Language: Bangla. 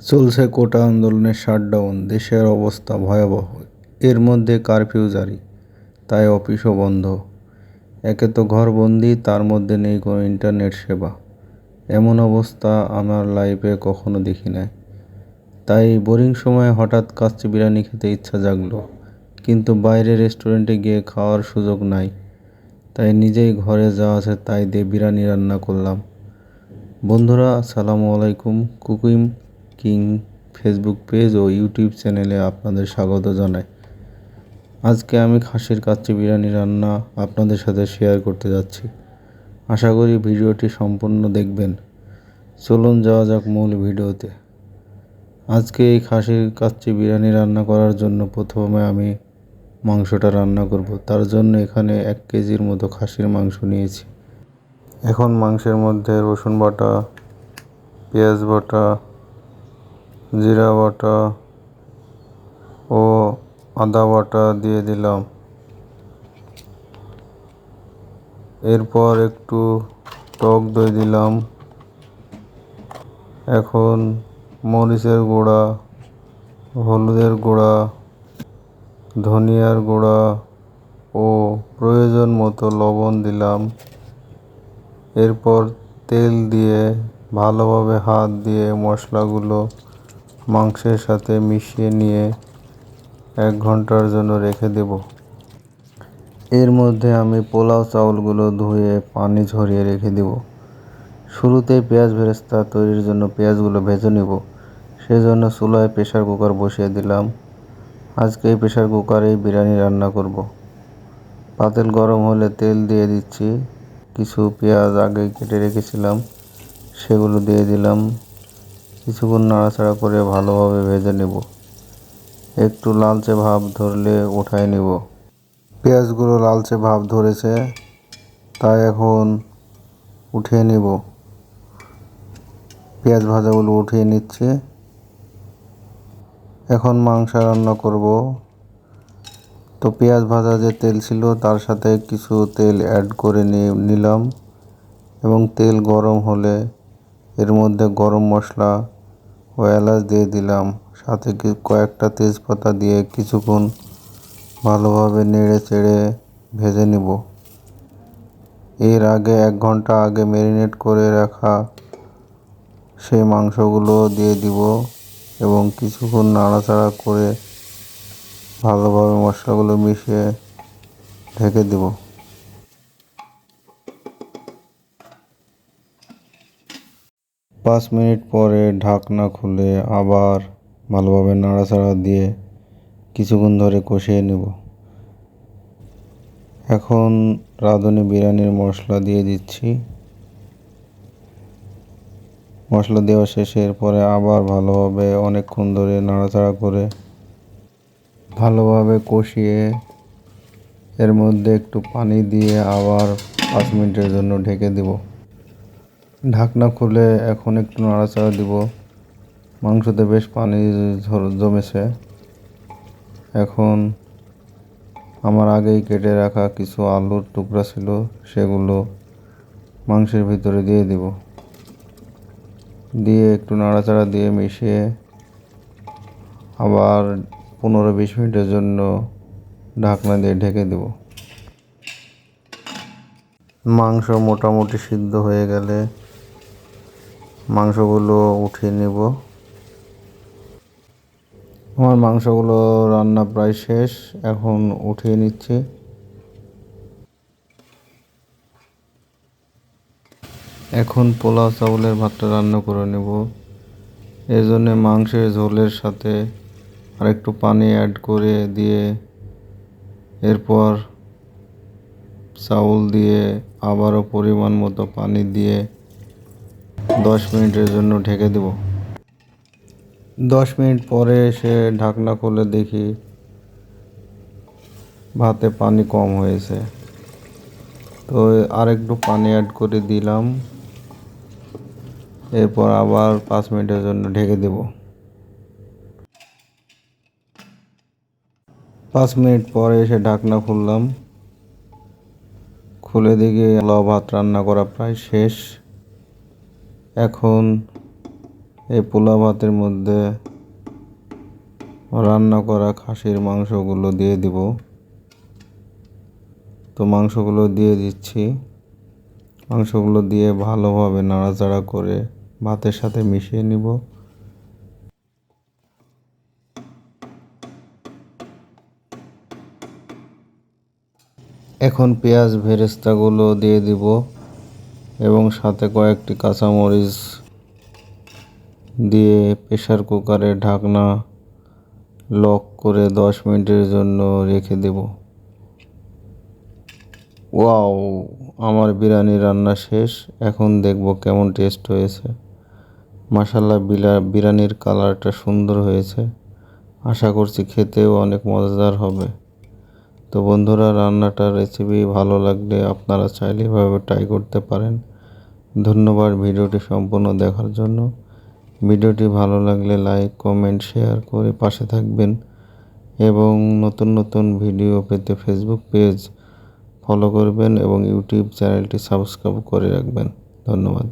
চলছে কোটা আন্দোলনের শাটডাউন, দেশের অবস্থা ভয়াবহ। এর মধ্যে কারফিউ জারি, তাই অফিসও বন্ধ। একে তো ঘরবন্দি, তার মধ্যে নেই কোনো ইন্টারনেট সেবা। এমন অবস্থা আমার লাইফে কখনো দেখি নাই। তাই বোরিং সময়ে হঠাৎ কাচ্চি বিরিয়ানি খেতে ইচ্ছা জাগলো, কিন্তু বাইরে রেস্টুরেন্টে গিয়ে খাওয়ার সুযোগ নাই। তাই নিজেই ঘরে যা আছে তাই দিয়ে বিরিয়ানি রান্না করলাম। বন্ধুরা, আসসালামু আলাইকুম। কুকিং কিং ফেসবুক পেজ ও ইউটিউব চ্যানেলে আপনাদের স্বাগত জানাই। আজকে আমি খাসির কাচ্চি বিরিয়ানি রান্না আপনাদের সাথে শেয়ার করতে যাচ্ছি। আশা করি ভিডিওটি সম্পূর্ণ দেখবেন। চলুন যাওয়া যাক মূল ভিডিওতে। আজকে এই খাসির কাচ্চি বিরিয়ানি রান্না করার জন্য প্রথমে আমি মাংসটা রান্না করব। তার জন্য এখানে 1 কেজির মতো খাসির মাংস নিয়েছি। এখন মাংসের মধ্যে রসুন বাটা, পেঁয়াজ বাটা, জিরা বাটা ও আদা বাটা দিয়ে দিলাম। এরপর একটু টক দই দিলাম। এখন মরিচের গুঁড়া, হলুদের গুঁড়া, ধনিয়ার গুঁড়া ও প্রয়োজন মতো লবণ দিলাম। এরপর তেল দিয়ে ভালোভাবে হাত দিয়ে মশলাগুলো মাংসের সাথে মিশিয়ে নিয়ে 1 ঘন্টার জন্য রেখে দেব। এর মধ্যে আমি পোলাও চাউলগুলো ধুয়ে পানি ঝরিয়ে রেখে দেব। শুরুতেই পেঁয়াজ বেরেস্তা তৈরির জন্য পেঁয়াজগুলো ভেজে নেব। সেজন্য চুলায় প্রেসার কুকার বসিয়ে দিলাম। আজকে এই প্রেসার কুকারেই বিরিয়ানি রান্না করব। পাতিল গরম হলে তেল দিয়ে দিচ্ছি। কিছু পেঁয়াজ আগে কেটে রেখেছিলাম, সেগুলো দিয়ে দিলাম। কিছুক্ষণ নাড়াচাড়া করে ভালোভাবে ভেজে নেব। একটু লালচে ভাব ধরলে উঠায় নেব। পেঁয়াজগুলো লালচে ভাব ধরেছে, তাই এখন উঠিয়ে নেব। পেঁয়াজ ভাজাগুলো উঠিয়ে নিচ্ছে। এখন মাংস রান্না করব। তো পেঁয়াজ ভাজা যে তেল ছিল তার সাথে কিছু তেল অ্যাড করে নিলাম এবং তেল গরম হলে এর মধ্যে গরম মশলা ও এলাচ দিয়ে দিলাম। সাথে কয়েকটা তেজপাতা দিয়ে কিছুক্ষণ ভালোভাবে নেড়ে চেড়ে ভেজে নিব। এর আগে 1 ঘন্টা আগে ম্যারিনেট করে রাখা সেই মাংসগুলো দিয়ে দিব এবং কিছুক্ষণ নাড়াচাড়া করে ভালোভাবে মশলাগুলো মিশিয়ে ঢেকে দেব। 5 মিনিট পরে ঢাকনা খুলে আবার ভালোভাবে নাড়াচাড়া দিয়ে কিছুক্ষণ ধরে কষিয়ে নেব। এখন রাঁধুনি বিরিয়ানির মশলা দিয়ে দিচ্ছি। মশলা দেওয়া শেষে এরপরে আবার ভালোভাবে অনেকক্ষণ ধরে নাড়াচাড়া করে ভালোভাবে কষিয়ে এর মধ্যে একটু পানি দিয়ে আবার 5 মিনিটের জন্য ঢেকে দেব। ঢাকনা খুলে এখন একটু নাড়াচাড়া দিব। মাংসতে বেশ পানি জমেছে। এখন আমার আগেই কেটে রাখা কিছু আলুর টুকরা ছিল, সেগুলো মাংসের ভিতরে দিয়ে দেব। দিয়ে একটু নাড়াচাড়া দিয়ে মিশিয়ে আবার 15-20 মিনিটের জন্য ঢাকনা দিয়ে ঢেকে দেব। মাংস মোটামুটি সিদ্ধ হয়ে গেলে মাংসগুলো উঠিয়ে নেব। আমার মাংসগুলো রান্না প্রায় শেষ, এখন উঠিয়ে নিচ্ছি। এখন পোলাও চাউলের ভাতটা রান্না করে নেব। এর জন্য মাংসের ঝোলের সাথে আরেকটু পানি অ্যাড করে দিয়ে এরপর চাউল দিয়ে আবারও পরিমাণ মতো পানি দিয়ে 10 মিনিটের জন্য ঢেকে দেব। 10 মিনিট পরে এসে ঢাকনা খুলে দেখি ভাতে পানি কম হয়েছে, তো আরেকটু পানি অ্যাড করে দিলাম। এরপর আবার 5 মিনিটের জন্য ঢেকে দেব। 5 মিনিট পরে এসে ঢাকনা খুললাম। খুলে দেখি পোলাও ভাত রান্না করা প্রায় শেষ। এখন এই পোলা ভাতের মধ্যে রান্না করা খাসির মাংসগুলো দিয়ে দিব। তো মাংসগুলো দিয়ে দিচ্ছি। মাংসগুলো দিয়ে ভালোভাবে নাড়াচাড়া করে ভাতের সাথে মিশিয়ে নিব। এখন পেঁয়াজ বেরেস্তাগুলো দিয়ে দিব এবং সাথে কয়েকটি কাঁচামরিচ দিয়ে প্রেসার কুকারে ঢাকনা লক করে 10 মিনিটের জন্য রেখে দেব। ওয়াও, আমার বিরিয়ানি রান্না শেষ। এখন দেখব কেমন টেস্ট হয়েছে। মাশাআল্লাহ, বিরিয়ানির কালারটা সুন্দর হয়েছে। আশা করছি খেতেও অনেক মজাদার হবে। তো বন্ধুরা, রান্নাটার রেসিপি ভালো লাগলে আপনারা চাইলে এভাবে ট্রাই করতে পারেন। ধন্যবাদ ভিডিওটি সম্পূর্ণ দেখার জন্য। ভিডিওটি ভালো লাগলে লাইক, কমেন্ট, শেয়ার করে পাশে থাকবেন এবং নতুন নতুন ভিডিও পেতে ফেসবুক পেজ ফলো করবেন এবং ইউটিউব চ্যানেলটি সাবস্ক্রাইব করে রাখবেন। ধন্যবাদ।